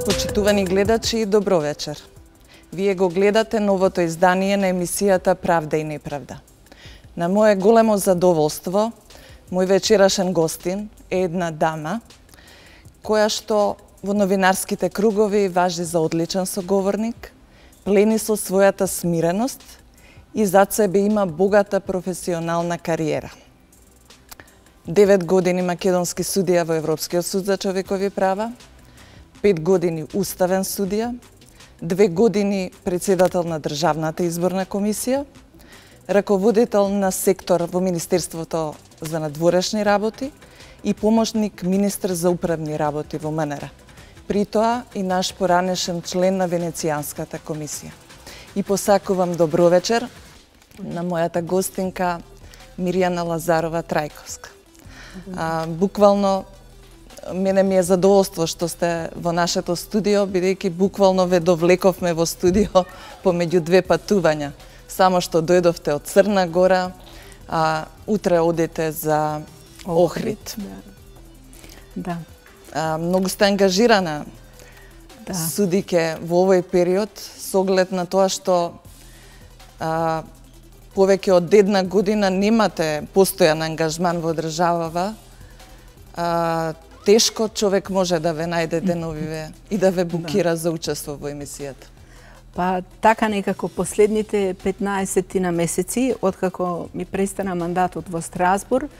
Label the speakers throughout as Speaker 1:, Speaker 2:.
Speaker 1: Почитувани гледачи, добро вечер. Вие го гледате новото издание на емисијата Правда и неправда. На мое големо задоволство, мој вечерашен гостин е една дама, која што во новинарските кругови важи за одличен соговорник, плени со својата смиреност и зад себе има богата професионална кариера. 9 години македонски судија во Европскиот суд за човекови права, 5 години уставен судија, 2 години председател на Државната изборна комисија, раководител на сектор во Министерството за надворешни работи и помошник министр за управни работи во МНР. При тоа и наш поранешен член на Венецијанската комисија. И посакувам добро вечер на мојата гостинка Мирјана Лазарова Трајковска. Буквално мене ми е задоволство што сте во нашето студио, бидејќи буквално ве довлековме во студио помеѓу две патувања. Само што дојдовте од Црна Гора, а утре одите за Охрид.
Speaker 2: Да.
Speaker 1: Многу сте ангажирана судике во овој период, со оглед на тоа што повеќе од една година немате постојан ангажман во државава. Тешко човек може да ве најде деновиве и да ве букира за учество во емисијата.
Speaker 2: Па така некако последните 15 на месеци, откако ми престана мандатот во Страсбург,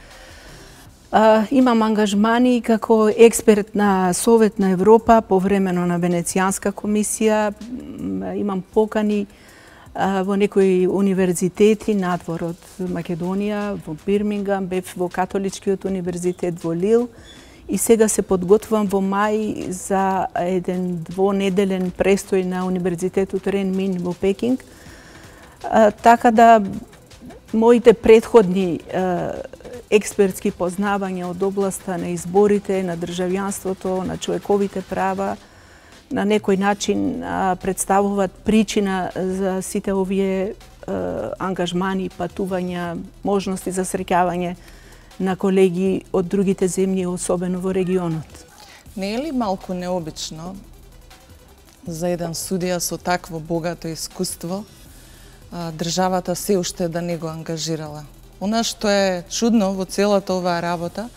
Speaker 2: имам ангажмани како експерт на Совет на Европа повремено на Венецијанска комисија, имам покани во некои универзитети надвор од Македонија, во Бирмингам, бев во Католичкиот универзитет во Лил и сега се подготвувам во мај за еден двонеделен престој на Универзитетот Рен Мин во Пекинг. Така да моите претходни експертски познавања од областа на изборите, на државјанството, на човековите права, на некој начин представуваат причина за сите овие ангажмани, патувања, можности за среќавање на колеги од другите земји, особено во регионот.
Speaker 1: Не е ли малку необично за еден судија со такво богато искуство државата се уште да не го ангажирала? Она што е чудно во целата оваа работа,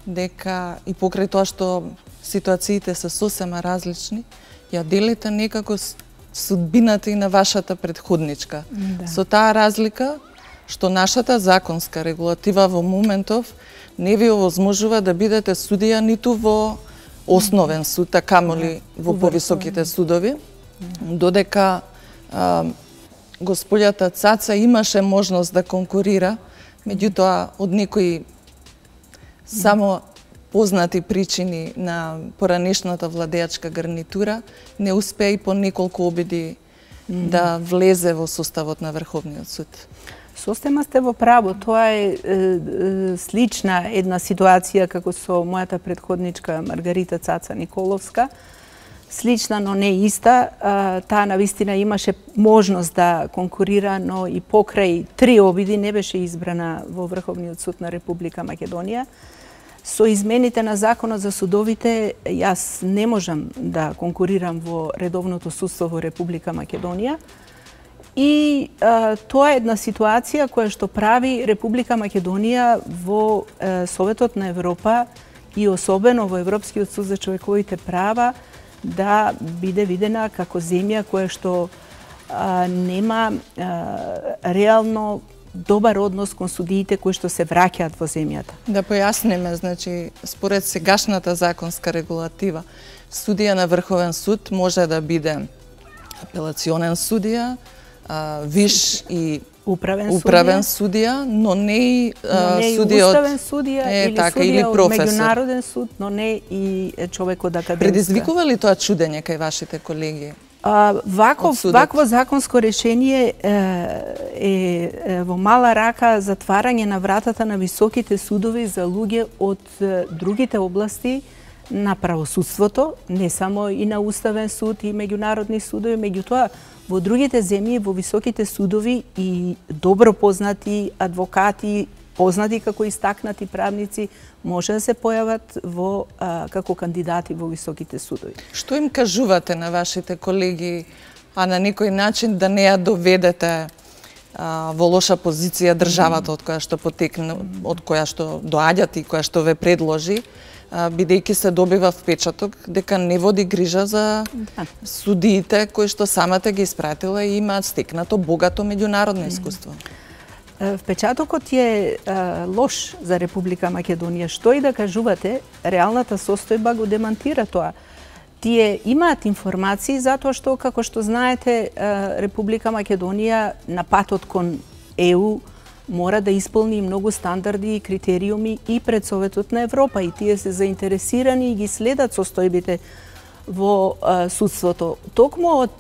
Speaker 1: дека и покрај тоа што ситуациите се сосема различни, ја делите некако судбината и на вашата предходничка. Да. Со таа разлика што нашата законска регулатива во моментов не ви овозможува да бидете судија ниту во основен суд, а камоли во повисоките судови, додека господјата Цаца имаше можност да конкурира, меѓутоа од некои само познати причини на поранешната владеачка гарнитура не успеа и по неколку обиди да влезе во составот на Врховниот суд.
Speaker 2: Состема сте во право, тоа е слична една ситуација како со мојата предходничка Маргарита Цаца Николовска. Слична, но не иста. Таа навистина имаше можност да конкурира, но и покрај 3 обиди не беше избрана во Врховниот суд на Република Македонија. Со измените на Законот за судовите, јас не можам да конкурирам во редовното судство во Република Македонија. И тоа е една ситуација која што прави Република Македонија во Советот на Европа и особено во Европскиот суд за човековите права да биде видена како земја која што нема реално добар однос кон судиите кои што се враќаат во земјата.
Speaker 1: Да појасниме, значи, според сегашната законска регулатива, судија на Врховен суд може да биде апелационен судија, виш и управен судија, но не и судија од
Speaker 2: уставен судија или
Speaker 1: така,
Speaker 2: судија од
Speaker 1: професор.
Speaker 2: меѓународен суд, но не и човек од академска.
Speaker 1: Предизвикува ли тоа чудење кај вашите колеги?
Speaker 2: Вакво законско решение е во мала рака затварање на вратата на високите судови за луѓе од другите области на правосудството, не само и на уставен суд и меѓународни судови, меѓутоа во другите земји, во високите судови и добро познати адвокати познати како истакнати правници, може да се појават како кандидати во високите судови.
Speaker 1: Што им кажувате на вашите колеги, а на некој начин да не ја доведете во лоша позиција државата од која што потекне, од која што доаѓате и која што ве предложи, бидејќи се добива впечаток дека не води грижа за судиите кои што самата ги испратила и имаат стекнато богато меѓународно искуство.
Speaker 2: Впечатокот е лош за Република Македонија. Што и да кажувате, реалната состојба го демантира тоа. Тие имаат информации затоа што, како што знаете, Република Македонија на патот кон ЕУ мора да исполни многу стандарди и критериуми и пред Советот на Европа, и тие се заинтересирани и ги следат состојбите во судството. Токму од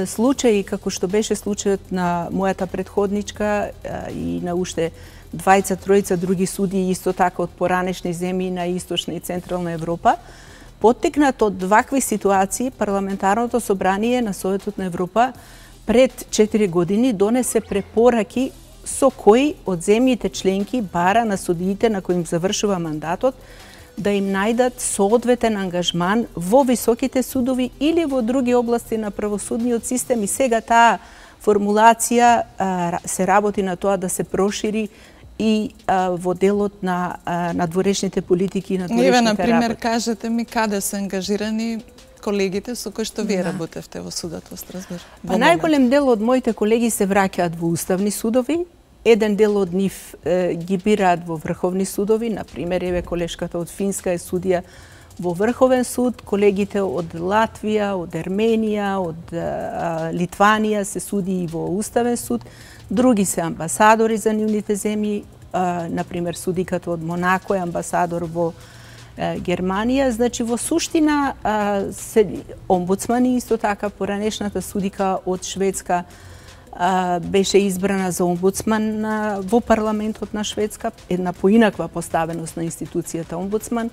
Speaker 2: случаи како што беше случајот на мојата претходничка и на уште двајца-тројца други судии, исто така од поранешни земји на Источна и Централна Европа, поттекнат од вакви ситуации, Парламентарното собрание на Советот на Европа пред 4 години донесе препораки со кои од земјите членки бара на судиите на кои им завршува мандатот да им најдат соодветен ангажман во високите судови или во други области на правосудниот систем, и сега таа формулација се работи на тоа да се прошири и во делот на надворешните политики и надворешните работи.
Speaker 1: Например, кажете ми каде се ангажирани колегите со кои што вие работевте во судот во Страсбург?
Speaker 2: Најголем дел од моите колеги се враќаат во уставни судови, еден дел од нив ги бираат во врховни судови, например, еве колешката од Финска е судија во Врховен суд, колегите од Латвија, од Ерменија, од Литванија се суди и во Уставен суд, други се амбасадори за нивните земји, например, судиката од Монако е амбасадор во Германија. Значи, во суштина, омбудсмани исто така, поранешната судика од Шведска беше избрана за омбудсман во парламентот на Шведска, една поинаква поставеност на институцијата омбудсман.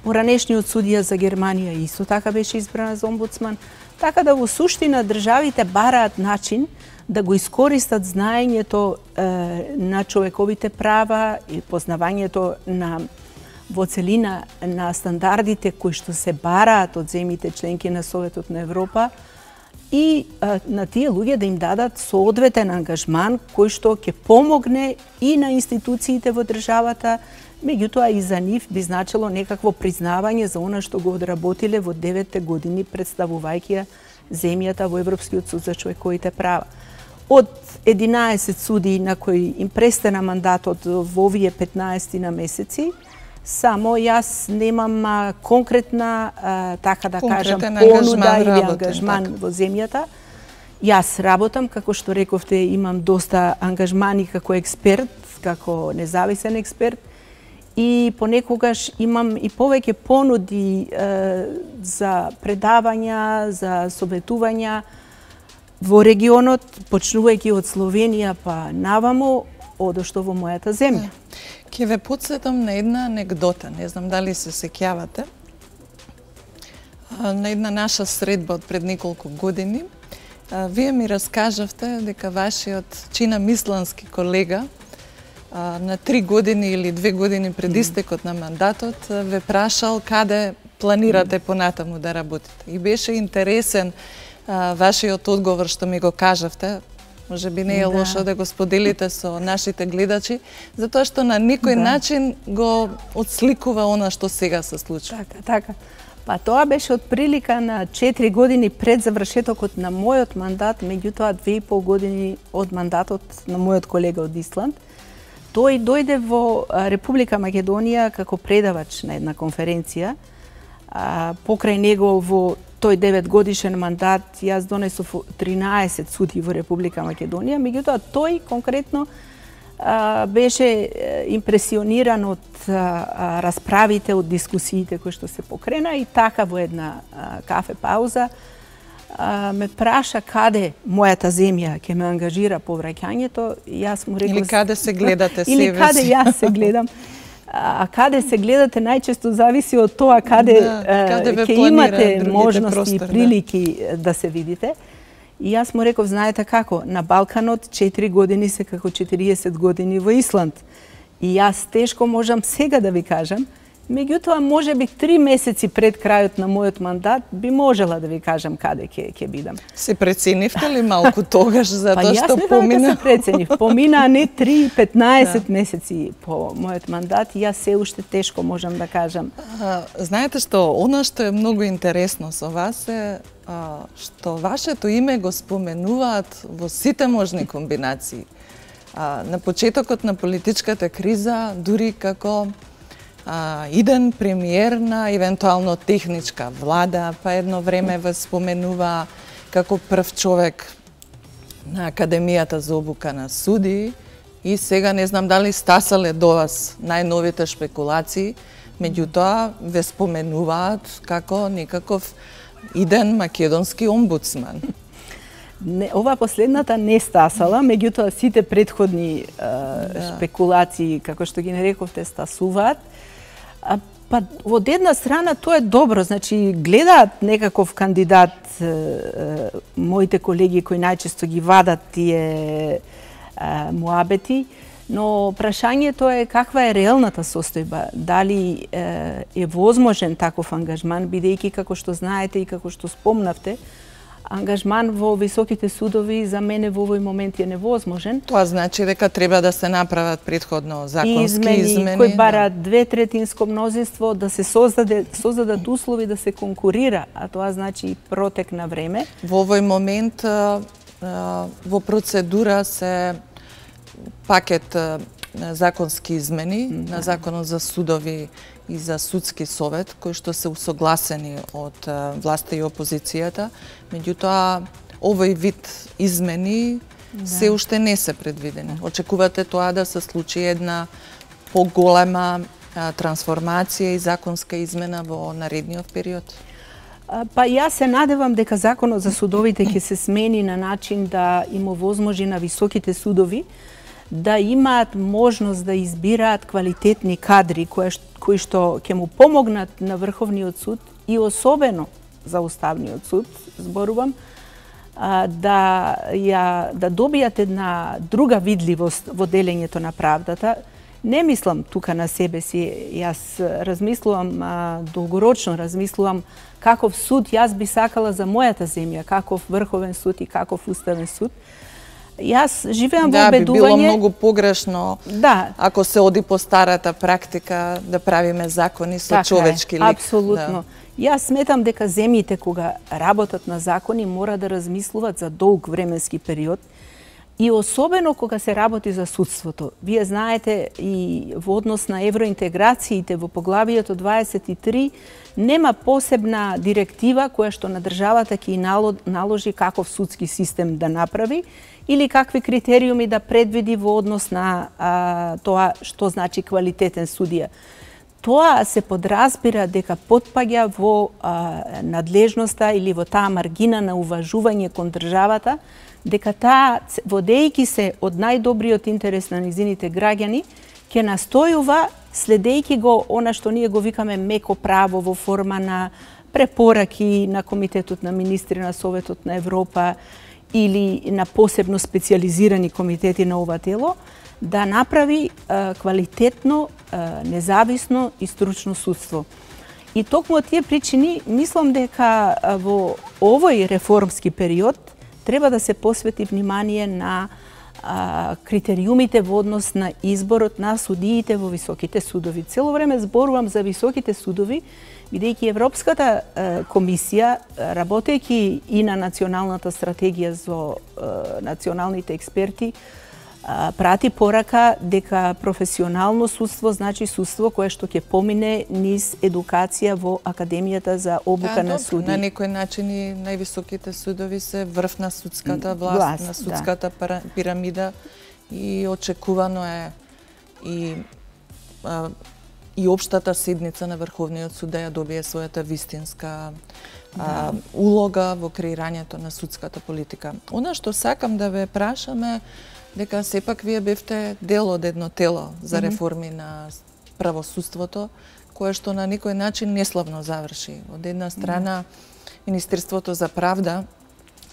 Speaker 2: Поранешниот судија за Германија исто така беше избрана за омбудсман. Така да во суштина државите бараат начин да го искористат знаењето на човековите права и познавањето на во целина на стандардите кои што се бараат од земјите членки на Советот на Европа, и на тие луѓе да им дадат соодветен ангажман кој што ќе помогне и на институциите во државата, меѓутоа и за нив би значило некакво признавање за она што го одработиле во 9 години представувајќи ја земјата во Европскиот суд за човековите права. Од 11 судии на кои им престана мандатот во овие 15 на месеци, само јас немам конкретна, така да кажам, понуда или ангажман во земјата. Јас работам, како што рековте, имам доста ангажмани како експерт, како независен експерт, и понекогаш имам и повеќе понуди за предавања, за советувања во регионот, почнувајќи од Словенија па навамо, одошто во мојата земја.
Speaker 1: Ќе ве потсетам на една анегдота, не знам дали се сеќавате. На една наша средба од пред неколку години, вие ми раскажавте дека вашиот чина мислански колега на 3 години или 2 години пред истекот на мандатот ве прашал каде планирате понатаму да работите. И беше интересен вашиот одговор што ми го кажавте. Може би не е лошо да го споделите со нашите гледачи, затоа што на некој начин го отсликува она што сега се случува.
Speaker 2: Така. Па тоа беше од прилика на 4 години пред завршетокот на мојот мандат, меѓутоа 2,5 години од мандатот на мојот колега од Исланд. Тој дојде во Република Македонија како предавач на една конференција. Покрај него во тој 9 годишен мандат јас донесов 13 судии во Република Македонија, меѓутоа тој конкретно беше импресиониран од расправите, од дискусиите кои што се покрена, и така во една кафе пауза ме праша каде мојата земја ќе ме ангажира по враќањето. Јас му реков,
Speaker 1: или каде се гледате себе си.
Speaker 2: Или каде јас се гледам. А каде се гледате најчесто зависи од тоа каде ќе имате можности и прилики да се видите. И јас му реков, знаете како, на Балканот 4 години се како 40 години во Исланд. И јас тешко можам сега да ви кажам, меѓутоа може би 3 месеци пред крајот на мојот мандат би можела да ви кажам каде ќе бидам.
Speaker 1: Се преценивте ли малку тогаш за тоа што
Speaker 2: помина?
Speaker 1: помина?
Speaker 2: Јас не се преценив. Помина не 3-15 месеци по мојот мандат и јас се уште тешко можам да кажам.
Speaker 1: Знаете што, она што е многу интересно со вас е што вашето име го споменуваат во сите можни комбинации. На почетокот на политичката криза, дури како иден премиер на евентуално техничка влада, па едно време ве споменува како прв човек на Академијата за обука на суди и сега не знам дали стасале до вас најновите шпекулации, меѓутоа ве споменуваат како некаков иден македонски омбудсман.
Speaker 2: Ова последната не стасала, меѓутоа сите претходни шпекулации, како што ги нарековте, стасуваат. Па од една страна тоа е добро, значи гледаат некаков кандидат моите колеги кои најчесто ги вадат тие муабети, но прашањето е каква е реалната состојба, дали е возможен таков ангажман, бидејќи како што знаете и како што спомнавте, ангажман во високите судови за мене во овој момент е невозможен.
Speaker 1: Тоа значи дека треба да се направат претходно законски измени
Speaker 2: кои бараат 2/3 мнозинство, да се создадат услови да се конкурира, а тоа значи протек на време.
Speaker 1: Во овој момент во процедура се пакет законски измени на Законот за судови и за судски совет, кои што се усогласени од власта и опозицијата. Меѓутоа, овој вид измени се уште не се предвидени. Очекувате тоа да се случи една поголема трансформација и законска измена во наредниот период?
Speaker 2: Па јас се надевам дека Законот за судовите ќе се смени на начин да им овозможи на високите судови да имаат можност да избираат квалитетни кадри кои што ќе му помогнат на Врховниот суд и особено за Уставниот суд, зборувам, да добијат една друга видливост во делењето на правдата. Не мислам тука на себе си, јас размислувам долгорочно, размислувам каков суд јас би сакала за мојата земја, каков Врховен суд и каков Уставен суд. Јас живеам во убедување...
Speaker 1: би било многу погрешно ако се оди по старата практика да правиме закони со човечки лик.
Speaker 2: Апсолутно. Јас сметам дека земјите кога работат на закони мора да размислуваат за долг временски период и особено кога се работи за судството. Вие знаете и во однос на евроинтеграциите во поглавието 23 нема посебна директива која што на државата ќе наложи каков судски систем да направи или какви критериуми да предвиди во однос на тоа што значи квалитетен судија. Тоа се подразбира дека потпаѓа во надлежноста или во таа маргина на уважување кон државата, дека таа, водејќи се од најдобриот интерес на низините граѓани, ќе настојува, следејќи го она што ние го викаме меко право во форма на препораки на Комитетот на министри на Советот на Европа или на посебно специализирани комитети на ова тело, да направи квалитетно, независно и стручно судство. И токму од тие причини, мислам дека во овој реформски период треба да се посвети внимание на критериумите во однос на изборот на судиите во високите судови. Цело време зборувам за високите судови, бидејќи Европската комисија, работејќи и на националната стратегија за националните експерти, прати порака дека професионално судство значи судство кое што ќе помине низ едукација во Академијата за обука на суди.
Speaker 1: На некој начин и највисоките судови се врв на судската власт, на судската пирамида и очекувано е и општата седница на Врховниот суд да ја добие својата вистинска улога во креирањето на судската политика. Она што сакам да ве прашаме дека сепак вие бевте дел од едно тело за реформи на правосудството, кое што на некој начин неславно заврши. Од една страна, Министерството за правда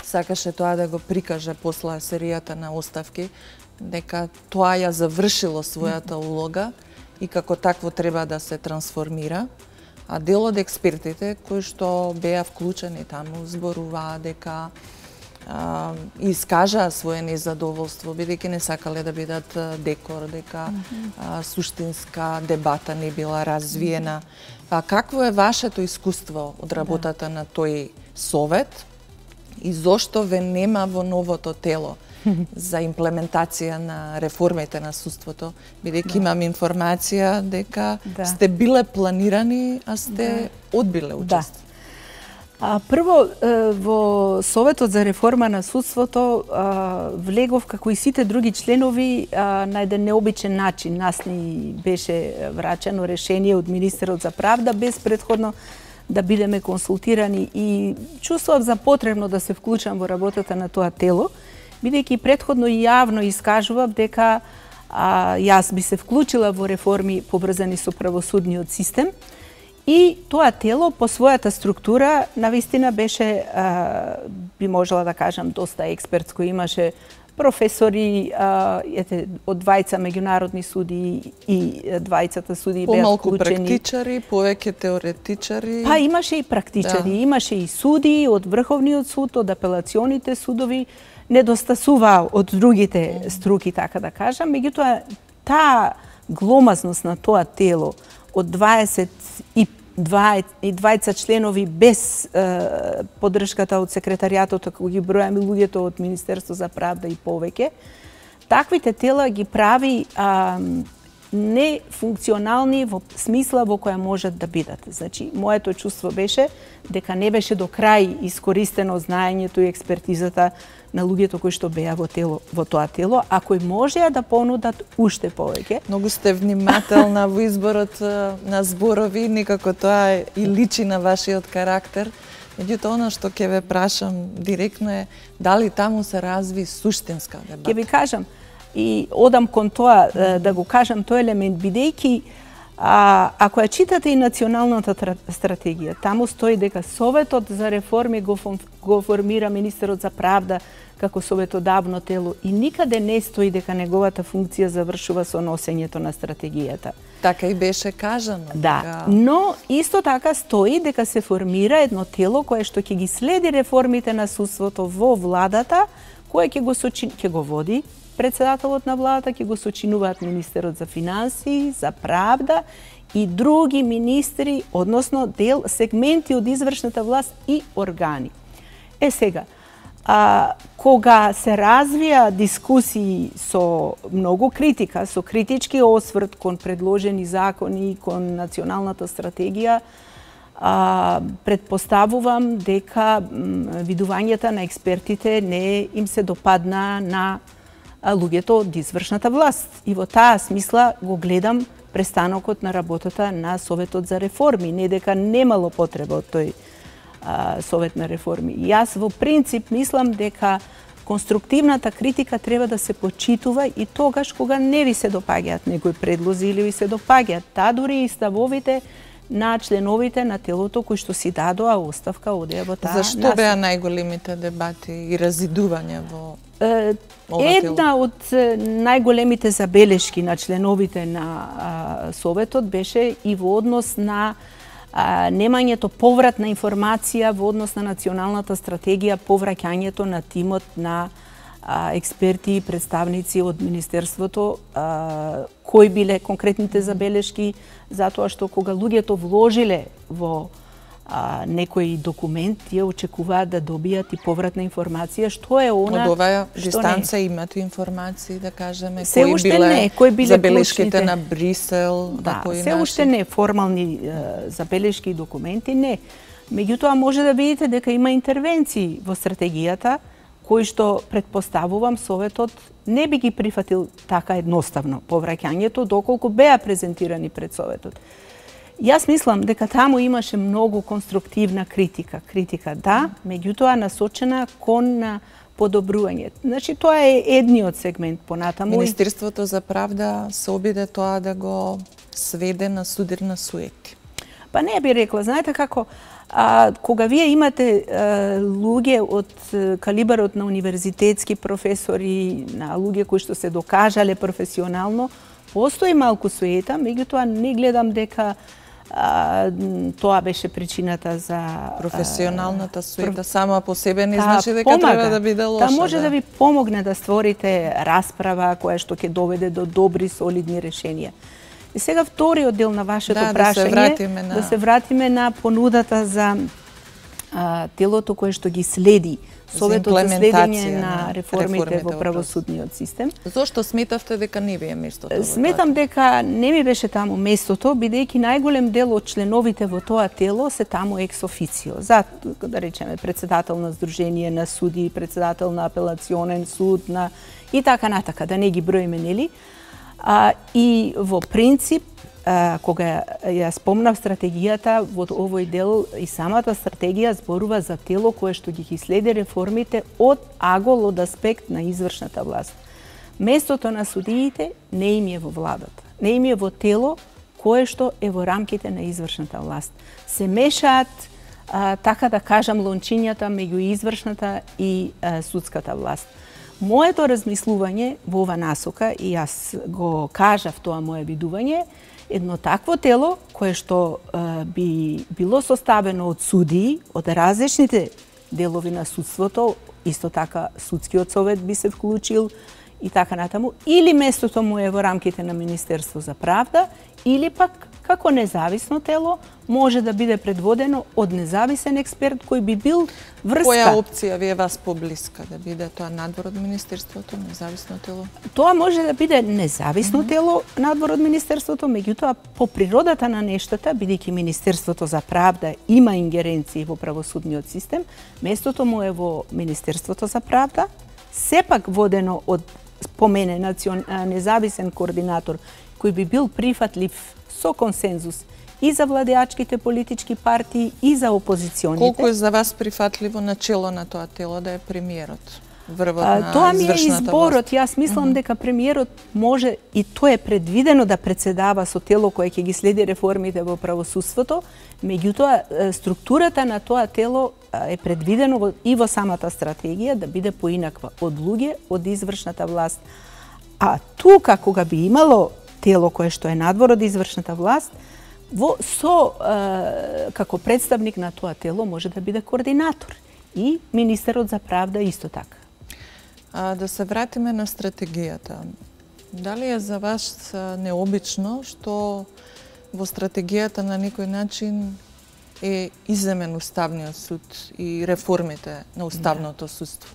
Speaker 1: сакаше тоа да го прикаже после серијата на оставки, дека тоа ја завршило својата улога и како такво треба да се трансформира, а дел од експертите кои што беа вклучени таму зборуваа дека искажаа свое незадоволство, бидејќи не сакале да бидат декор, дека суштинска дебата не била развиена. Па какво е вашето искуство од работата на тој совет и зошто ве нема во новото тело за имплементација на реформите на судството, бидејќи имам информација дека сте биле планирани, а сте одбиле учество?
Speaker 2: Прво, во Советот за реформа на судството влегов, како и сите други членови, на еден необичен начин. Нас ни беше врачено решение од Министерот за правда, без предходно да бидеме консултирани, и чувствував за потребно да се вклучам во работата на тоа тело, бидејќи предходно и јавно искажував дека јас би се вклучила во реформи поврзани со правосудниот систем. И тоа тело по својата структура навистина беше, би можела да кажам, доста експертско. Имаше професори од двајца меѓународни суди и двајцата суди беа вклучени.
Speaker 1: Помалку практичари, повеќе теоретичари.
Speaker 2: Па имаше и практичари, имаше и суди од Врховниот суд, од апелационите судови, недостасува од другите струки, така да кажам. Меѓутоа, таа гломазност на тоа тело од 22 членови без поддршката од секретаријатот, ако ги бројаме луѓето од Министерство за правда и повеќе, таквите тела ги прави нефункционални во смисла во која можат да бидат. Значи, моето чувство беше дека не беше до крај искористено знаењето и експертизата на луѓето кои што беа во тоа тело, а кои можеа да понудат уште повеќе.
Speaker 1: Многу сте внимателна во изборот на зборови, никако тоа и личи на вашиот карактер. Меѓутоа, она што ќе ве прашам директно е дали таму се разви суштинска дебата?
Speaker 2: Ќе ви кажам и одам кон тоа да го кажам тој елемент, бидејќи ако ја читате и националната стратегија, таму стои дека Советот за реформи го формира Министерот за правда како советодавно тело и никаде не стои дека неговата функција завршува со носењето на стратегијата.
Speaker 1: Така и беше кажано.
Speaker 2: Да, но исто така стои дека се формира едно тело кое што ќе ги следи реформите на судството во владата, кое ќе го води председателот на владата, ќе го сочинуваат Министерот за финансии, за правда и други министри, односно сегменти од извршната власт и органи. Сега, кога се развија дискусии со многу критика, со критички осврт кон предложени закони, кон националната стратегија, предпоставувам дека видувањата на експертите не им се допадна на луѓето од извршната власт. И во таа смисла го гледам престанокот на работата на Советот за реформи. Не дека немало потреба од тој Совет на реформи. Јас во принцип мислам дека конструктивната критика треба да се почитува и тогаш кога не ви се допаѓаат некои предлози или ви се допаѓаат. Таа дури и ставовите на членовите на телото кои што си дадоа оставка одеа во таа.
Speaker 1: Зашто беа најголемите дебати и разидувања во
Speaker 2: една од најголемите забелешки на членовите на Советот беше и во однос на немањето повратна информација во однос на националната стратегија, повраќањето на тимот на експерти и представници од Министерството, кои биле конкретните забелешки, затоа што кога луѓето вложиле во некој документ, ја очекуваат да добијат и повратна информација, што е она...
Speaker 1: Од оваа дистанца имате информации, да кажеме,
Speaker 2: кои биле
Speaker 1: забелешките на Брисел,
Speaker 2: да, се уште не, формални забелешки и документи, не. Меѓутоа, може да видите дека има интервенции во стратегијата, кои што предпоставувам Советот не би ги прифатил така едноставно повраќањето, доколку беа презентирани пред Советот. Јас мислам дека таму имаше многу конструктивна критика. Критика да, меѓутоа насочена кон подобрување. Значи, тоа е едниот сегмент понатаму.
Speaker 1: Министерството за правда се обиде тоа да го сведе на судирна суети.
Speaker 2: Па не би рекла, знаете како, кога вие имате луѓе од калибарот на универзитетски професори, на луѓе кои што се докажале професионално, постои малку суета, меѓутоа не гледам дека тоа беше причината за
Speaker 1: професионалната суета сама по себе не значи дека треба да биде лоша.
Speaker 2: Може да ви помогне да створите расправа која што ќе доведе до добри солидни решенија. И сега вториот дел на вашето прашање, да се вратиме на понудата за телото кое што ги следи Советот за следење на реформите во правосудниот систем.
Speaker 1: Зошто сметавте дека не ви е местото?
Speaker 2: Сметам дека не ми беше таму местото, бидејќи најголем дел од членовите во тоа тело се таму екс официо. За, да речеме, председател на Сдружение на суди, председател на апелационен суд, и така натака, да не ги броиме, нели? И во принцип, кога ја спомнав стратегијата, во овој дел и самата стратегија зборува за тело кое што ги следи реформите од агол, од аспект на извршната власт. Местото на судиите не им е во владата, не им е во тело кое што е во рамките на извршната власт. Се мешаат, така да кажам, лончињата меѓу извршната и судската власт. Моето размислување во ова насока, и јас го кажав тоа мое видување, едно такво тело кое што би било составено од судии, од различните делови на судството, исто така судскиот совет би се вклучил и така натаму, или местото му е во рамките на Министерство за правда, или пак како независно тело може да биде предводено од независен експерт кој би бил врска.
Speaker 1: Која опција ви е вас поблиска? Да биде тоа надвор од Министерството, независно тело?
Speaker 2: Тоа може да биде независно тело надвор од Министерството, меѓутоа по природата на нештата, бидејќи Министерството за правда има ингеренции во правосудниот систем, местото му е во Министерството за правда, сепак водено од спомене независен координатор кој би бил прифатлив со консензус и за владеачките политички партии и за опозиционите.
Speaker 1: Колку е за вас прифатливо начело на тоа тело да е премиерот? Врвот на
Speaker 2: тоа ми е
Speaker 1: извршната
Speaker 2: изборот. Јас мислам дека премиерот може, и тоа е предвидено да председава со тело кое ќе ги следи реформите во правосудството, меѓутоа структурата на тоа тело е предвидено и во самата стратегија да биде поинаква од луѓе од извршната власт. А тука кога би имало тело кое што е надвор од извршната власт, како представник на тоа тело може да биде координатор и министерот за правда исто така.
Speaker 1: Да се вратиме на стратегијата. Дали е за вас необично што во стратегијата на некој начин е иземен Уставниот суд и реформите на Уставното судство?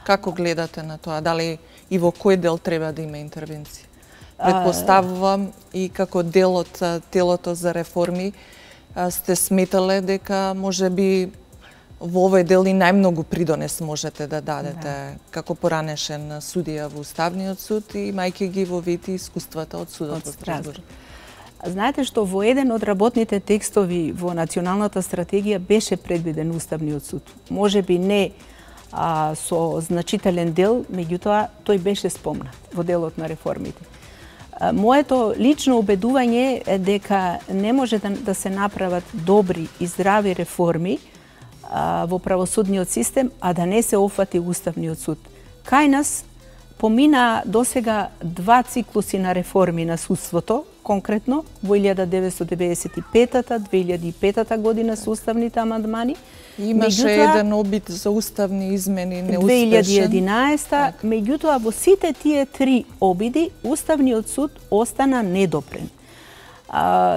Speaker 1: Како гледате на тоа? Дали и во кој дел треба да има интервенција? Предпоставувам и како дел од телото за реформи сте сметале дека може би во овој дел и најмногу придонес можете да дадете како поранешен судија во Уставниот суд и мајќи ги во вид искуствата од судот во Страсбург.
Speaker 2: Знаете што во еден од работните текстови во националната стратегија беше предвиден Уставниот суд. Може би не со значителен дел, меѓутоа тој беше спомнат во делот на реформите. Моето лично убедување е дека не може да се направат добри и здрави реформи во правосудниот систем, а да не се офати Уставниот суд. Кај нас помина досега 2 циклуси на реформи на судството, конкретно во 1995-2005 година со уставните амандмани.
Speaker 1: Имаше еден обид за уставни измени неуспешен.
Speaker 2: 2011, меѓутоа во сите тие 3 обиди Уставниот суд остана недопрен.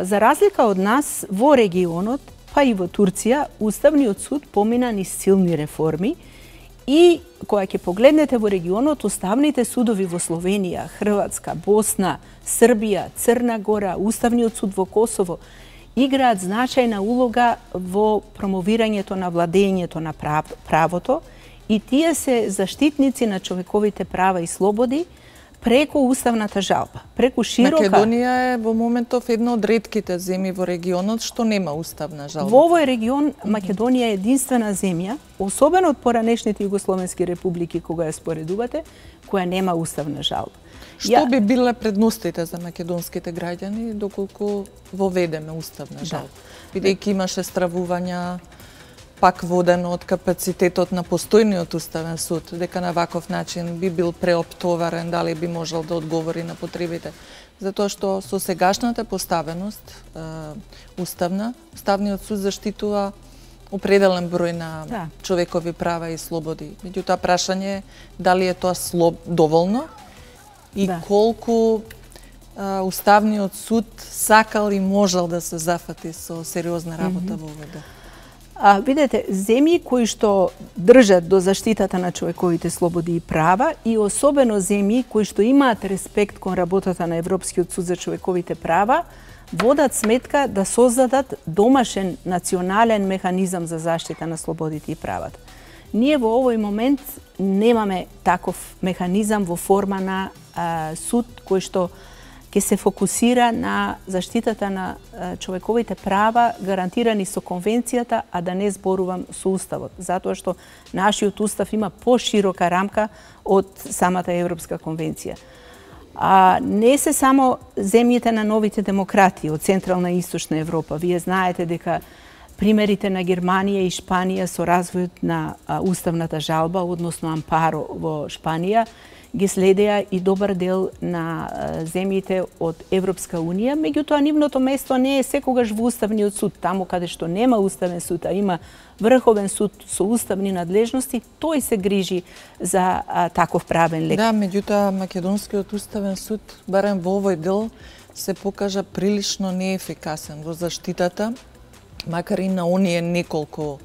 Speaker 2: За разлика од нас, во регионот, па и во Турција, Уставниот суд помина низ силни реформи и кога ќе погледнете во регионот, уставните судови во Словенија, Хрватска, Босна, Србија, Црна Гора, Уставниот суд во Косово играат значајна улога во промовирањето на владењето на правото и тие се заштитници на човековите права и слободи, преку уставната жалба, преку широка...
Speaker 1: Македонија е во моментов една од ретките земји во регионот што нема уставна жалба.
Speaker 2: Во овој регион Македонија е единствена земја, особено од поранешните југословенски републики кога ја споредувате, која нема уставна жалба.
Speaker 1: Што би биле предностите за македонските граѓани доколку воведеме уставна жалба? Бидејќи имаше стравувања пак водено од капацитетот на постојниот уставен суд, дека на ваков начин би бил преоптоварен, дали би можел да одговори на потребите. Затоа што со сегашната поставеност уставниот суд заштитува определен број на човекови права и слободи. Меѓутоа прашање е дали е тоа доволно и колку уставниот суд сакал и можел да се зафати со сериозна работа во овој дел.
Speaker 2: Видете, земји кои што држат до заштитата на човековите слободи и права и особено земји кои што имаат респект кон работата на Европскиот суд за човековите права, водат сметка да создадат домашен национален механизам за заштита на слободите и правата. Ние во овој момент немаме таков механизам во форма на суд кој што ќе се фокусира на заштитата на човековите права гарантирани со конвенцијата, а да не зборувам со уставот, затоа што нашиот устав има поширока рамка од самата Европска конвенција. Не се само земјите на новите демократии од Централна и Источна Европа. Вие знаете дека примерите на Германија и Шпанија со развојот на уставната жалба, односно ампаро во Шпанија, ги следеа и добар дел на земјите од Европска Унија, меѓутоа нивното место не е секогаш во уставниот суд, таму каде што нема уставен суд, а има врховен суд со уставни надлежности, тој се грижи за таков правен лек.
Speaker 1: Да, меѓутоа македонскиот уставен суд, барем во овој дел, се покажа прилично неефикасен во заштитата, макар и на оние неколку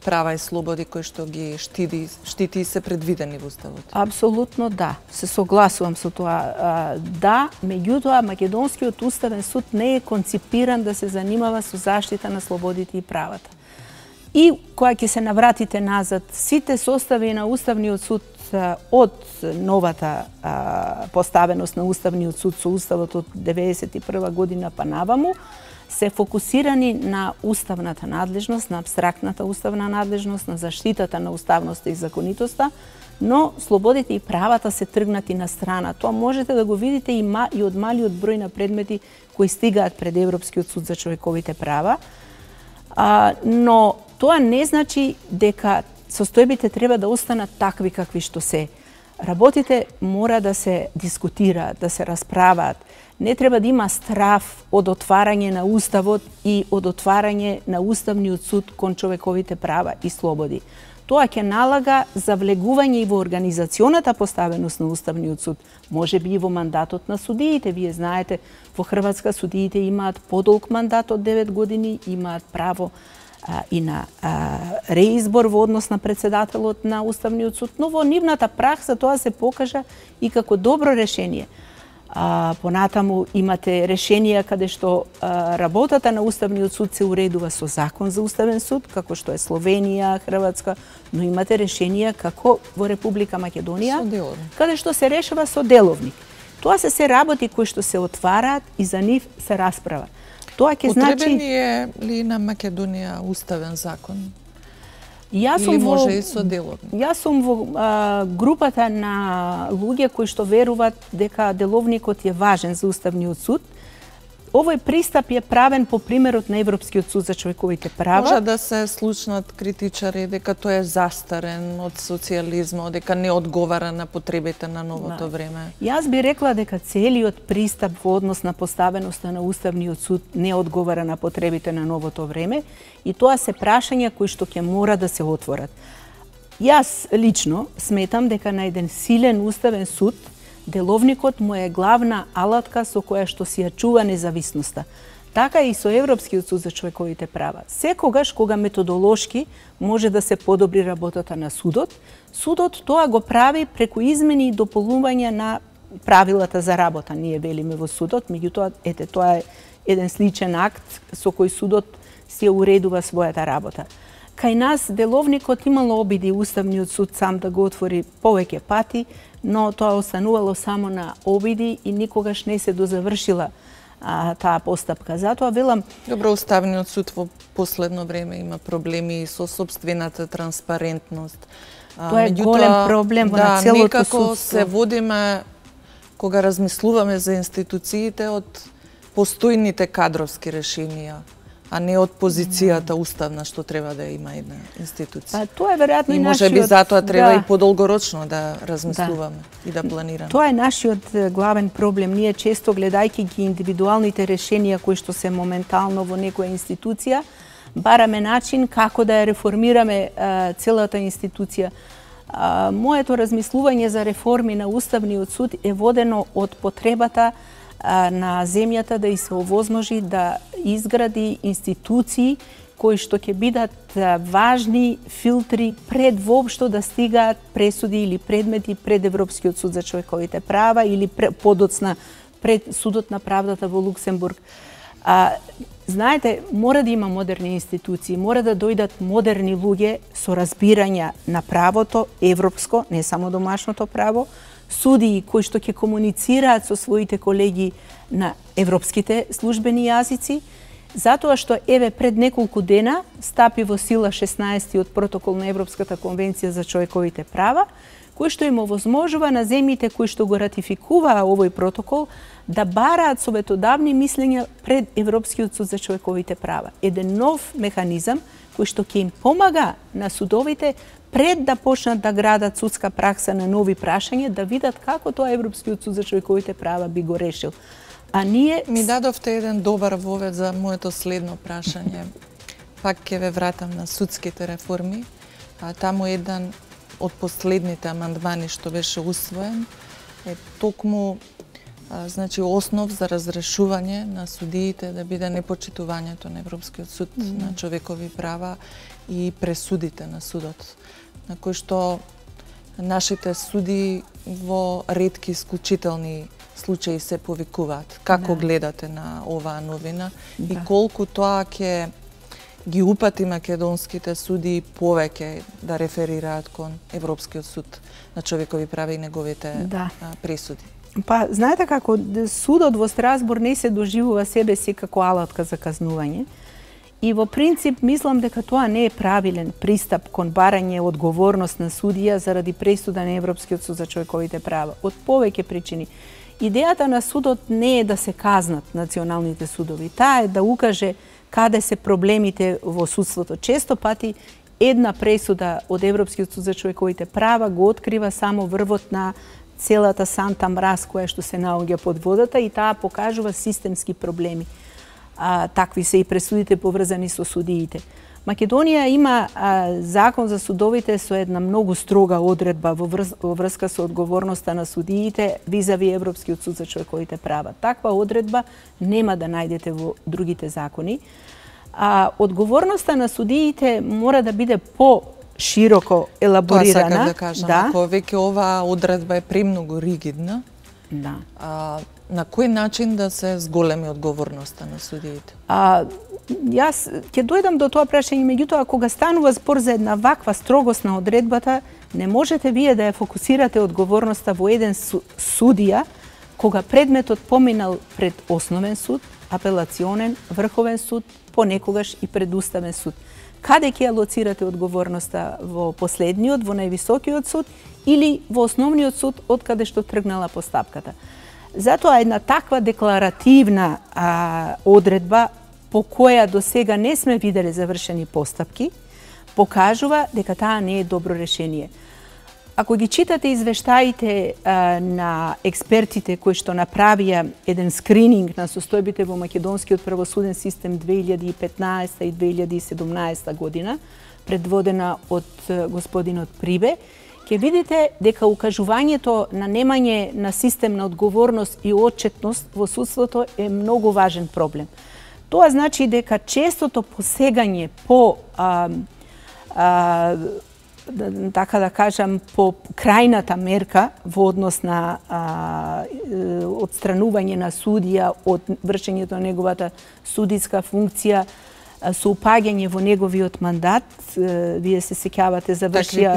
Speaker 1: права и слободи кои што ги штити и се предвидени во уставот.
Speaker 2: Апсолутно да, се согласувам со тоа. Да, меѓутоа македонскиот уставен суд не е конципиран да се занимава со заштита на слободите и правата. И кога ќе се навратите назад, сите состави на уставниот суд од новата поставеност на уставниот суд со уставот од 91 година па наваму, се фокусирани на уставната надлежност, на абстрактната уставна надлежност, на заштитата на уставноста и законитоста, но слободите и правата се тргнати на страна. Тоа можете да го видите и од малиот број на предмети кои стигаат пред Европскиот суд за човековите права, но тоа не значи дека состојбите треба да останат такви какви што се. Работите мора да се дискутираат, да се расправаат. Не треба да има страф од отварање на уставот и од отварање на уставниот суд кон човековите права и слободи. Тоа ќе налага завлегување и во организационата поставеност на уставниот суд, може би и во мандатот на судиите. Вие знаете, во Хрватска судиите имаат подолг мандат од 9 години, имаат право и на реизбор во однос на председателот на уставниот суд, но во нивната пракса тоа се покажа и како добро решение. Понатаму имате решенија каде што работата на уставниот суд се уредува со закон за уставен суд, како што е Словенија, Хрватска, но имате решенија како во Република Македонија, каде што се решава со деловник. Тоа се работи кои што се отвараат и за нив се расправа. Тоа ќе значи...
Speaker 1: Потребен е ли на Македонија уставен закон?
Speaker 2: Или
Speaker 1: може и со деловник?
Speaker 2: Јас сум во групата на луѓе кои што веруваат дека деловникот е важен за уставниот суд. Овој пристап е правен по примерот на Европскиот суд за човековите права.
Speaker 1: Може да се слушнат критичари дека тој е застарен од социјализмот, дека не одговара на потребите на новото време.
Speaker 2: Јас би рекла дека целиот пристап во однос на поставеноста на уставниот суд не одговара на потребите на новото време и тоа се прашања кои што ќе мора да се отворат. Јас лично сметам дека на еден силен уставен суд деловникот му е главна алатка со која што си ја чува независноста. Така и со Европскиот суд за човековите права. Секогаш кога методолошки може да се подобри работата на судот, судот тоа го прави преку измени и дополнување на правилата за работа. Ние велиме во судот, меѓутоа тоа е еден сличен акт со кој судот си ја уредува својата работа. Кај нас деловникот имало обиди Уставниот суд сам да го отвори повеќе пати, но тоа останувало само на обиди и никогаш не се дозавршила таа постапка. Затоа велам...
Speaker 1: Добро, Уставниот суд во последно време има проблеми со собствената транспарентност.
Speaker 2: Тоа е голем проблем на целото судство.
Speaker 1: Некако се водиме, кога размислуваме за институциите, од постојните кадровски решенија, а не од позицијата уставна што треба да има една институција.
Speaker 2: Тоа е веројатно и нашиот...
Speaker 1: И можеби затоа треба и подолгорочно да размислуваме и да планираме.
Speaker 2: Тоа е нашиот главен проблем. Ние често гледајќи ги индивидуалните решенија кои што се моментално во некоја институција, бараме начин како да ја реформираме целата институција. Моето размислување за реформи на Уставниот суд е водено од потребата на земјата да и се овозможи да изгради институции кои што ќе бидат важни филтри пред воопшто да стигаат пресуди или предмети пред Европскиот суд за човековите права или подоцна пред Судот на правдата во Луксембург. Знаете, мора да има модерни институции, мора да дојдат модерни луѓе со разбирање на правото европско, не само домашното право, судии кои што ќе комуницираат со своите колеги на европските службени јазици, затоа што еве пред неколку дена стапи во сила 16-тиот протокол на Европската конвенција за човековите права, кој што им овозможува на земјите кои што го ратификуваа овој протокол да бараат советодавни мислења пред Европскиот суд за човековите права. Еден нов механизам кој што ќе им помага на судовите пред да почнат да градат судска пракса на нови прашања, да видат како тоа Европскиот суд за човековите права би го решил. А ние...
Speaker 1: Ми дадовте еден добар вовед за моето следно прашање. Пак ќе ве вратам на судските реформи. Таму еден од последните амандмани што беше усвоен е токму значи основ за разрешување на судиите да биде непочитувањето на Европскиот суд на човекови права и пресудите на судот, на кои што нашите суди во ретки исклучителни случаи се повикуваат. Како гледате на оваа новина и колку тоа ќе ги упати македонските суди повеќе да реферираат кон Европскиот суд на човекови права и неговите пресуди?
Speaker 2: Па, знаете како, судот во Страсбург не се доживува себе си како алатка за казнување. И во принцип мислам дека тоа не е правилен пристап кон барање одговорност на судија заради пресуда на Европскиот суд за човековите права. Од повеќе причини. Идејата на судот не е да се казнат националните судови. Таа е да укаже каде се проблемите во судството. Често пати една пресуда од Европскиот суд за човековите права го открива само врвот на целата санта мраз која што се наоѓа под водата и таа покажува системски проблеми. Такви се и пресудите поврзани со судиите. Македонија има закон за судовите со една многу строга одредба во врска со одговорноста на судиите визави Европскиот суд за човековите права. Таква одредба нема да најдете во другите закони. Одговорноста на судиите мора да биде широко елаборирана.
Speaker 1: Тоа сакам да кажам. Ако веќе оваа одредба е премногу ригидна, на кој начин да се зголеми одговорноста на судиите?
Speaker 2: Јас ќе дојдам до тоа прашање, меѓутоа кога станува збор за една ваква строгост на одредбата, не можете вие да ја фокусирате одговорноста во еден судија кога предметот поминал пред основен суд, апелационен, врховен суд, понекогаш и пред уставен суд. Каде ќе ја лоцирате одговорноста, во последниот, во највисокиот суд или во основниот суд од каде што тргнала постапката? Затоа една таква декларативна одредба по која до сега не сме виделе завршени постапки, покажува дека таа не е добро решение. Ако ги читате извештаите на експертите кои што направија еден скрининг на состојбите во македонскиот правосуден систем 2015 и 2017 година, предводена од господинот Прибе, ќе видите дека укажувањето на немање на систем на одговорност и отчетност во судството е многу важен проблем. Тоа значи дека честото посегање по така да кажам, по крајната мерка во однос на одстранување на судија од вршењето на неговата судиска функција, со упаѓање во неговиот мандат, вие се сеќавате, завршија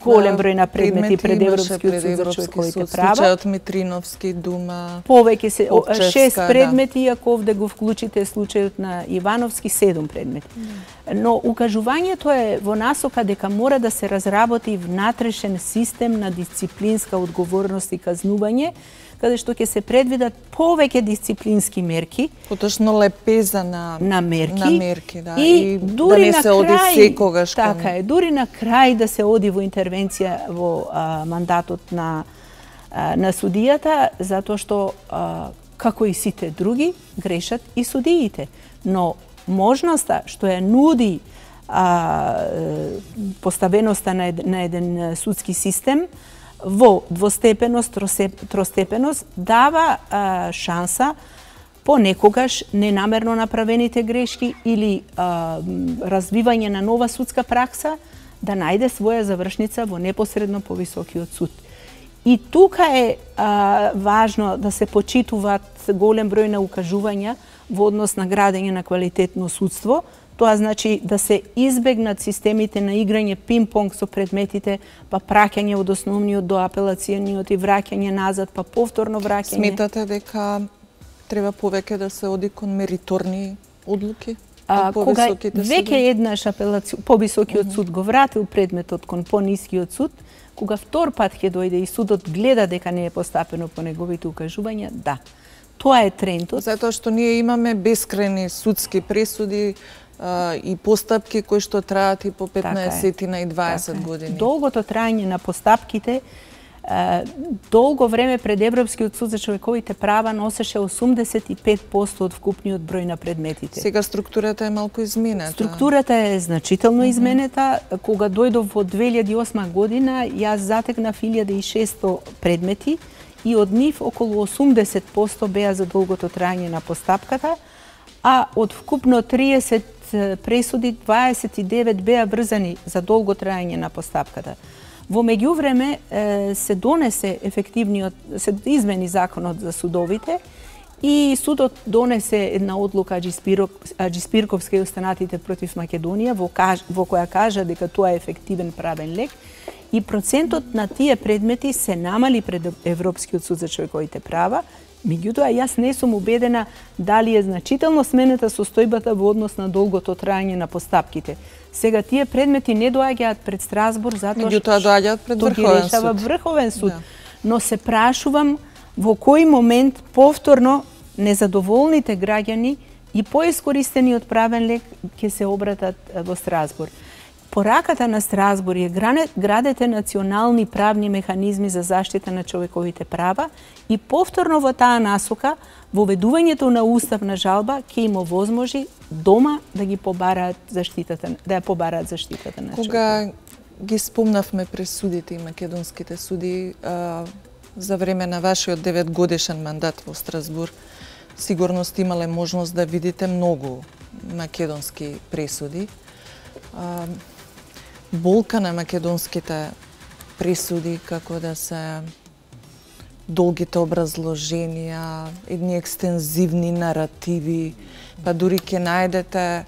Speaker 2: голем број на предмети пред Европскиот суд за човековите права.
Speaker 1: Случајот Митриновски, Дума,
Speaker 2: повеќе се 6 предмети, иако овде го вклучите случајот на Ивановски 7 предмети. Но укажувањето е во насока дека мора да се разработи внатрешен систем на дисциплинска одговорност и казнување, каде што ќе се предвидат повеќе дисциплински мерки,
Speaker 1: поточно лепеза на мерки, да,
Speaker 2: и
Speaker 1: да не се оди секогаш.
Speaker 2: Така е, дури на крај да се оди во интервенција во мандатот на судијата, затоа што како и сите други грешат и судиите. Но можноста што ја нуди поставеноста на еден судски систем во двостепеност, тростепеност, дава шанса понекогаш ненамерно направените грешки или развивање на нова судска пракса да најде своја завршница во непосредно повисокиот суд. И тука е важно да се почитуваат голем број на укажувања во однос на градење на квалитетно судство. Тоа значи да се избегнат системите на играње пинг-понг со предметите, па праќање од основниот до апелацијниот и враќање назад, па повторно враќање.
Speaker 1: Сметате дека треба повеќе да се оди кон мериторни одлуки?
Speaker 2: Кога веќе еднаш повисокиот суд го вратил предметот кон понискиот суд, кога втор пат ќе дојде и судот гледа дека не е постапено по неговите укажувања, да. Тоа е трендот.
Speaker 1: Затоа што ние имаме бескрајни судски пресуди и постапки кои што траат и по 15 и 20 години.
Speaker 2: Долгото трајање на постапките долго време пред Европскиот суд за човековите права носеше 85% од вкупниот број на предметите.
Speaker 1: Сега структурата е малку изменета.
Speaker 2: Структурата е значително изменета. Кога дојдов во 2008 година, јас затекнав 1600 предмети и од нив околу 80% беа за долгото трајање на постапката, а од вкупно 30 пресуди 29 беа врзани за долго трајање на постапката. Во меѓувреме се измени законот за судовите и судот донесе една одлука Аџиспирковска и останатите против Македонија во која кажа дека тоа е ефективен правен лек и процентот на тие предмети се намали пред Европскиот суд за човековите права. Меѓутоа, јас не сум убедена дали е значително сменета состојбата во однос на долгото трајање на постапките. Сега тие предмети не доаѓаат пред Страсбур затоа
Speaker 1: што доаѓаат пред
Speaker 2: Врховен суд. Да. Но се прашувам во кој момент повторно незадоволните граѓани и поискористениот правен лек ќе се обратат во Страсбур. Пораката на Страсбур е градете национални правни механизми за заштита на човековите права и повторно во таа насока воведувањето на уставна жалба ќе им овозможи дома да ги побараат заштитата, да ја побараат заштитата на човекот.
Speaker 1: Кога ги спомнавме пресудите и македонските суди за време на вашиот 9-годишен мандат во Страсбур, сигурно сте имале можност да видите многу македонски пресуди. Болка на македонските пресуди како да се долгите образложенија, едни екстензивни наративи, па дури ќе најдете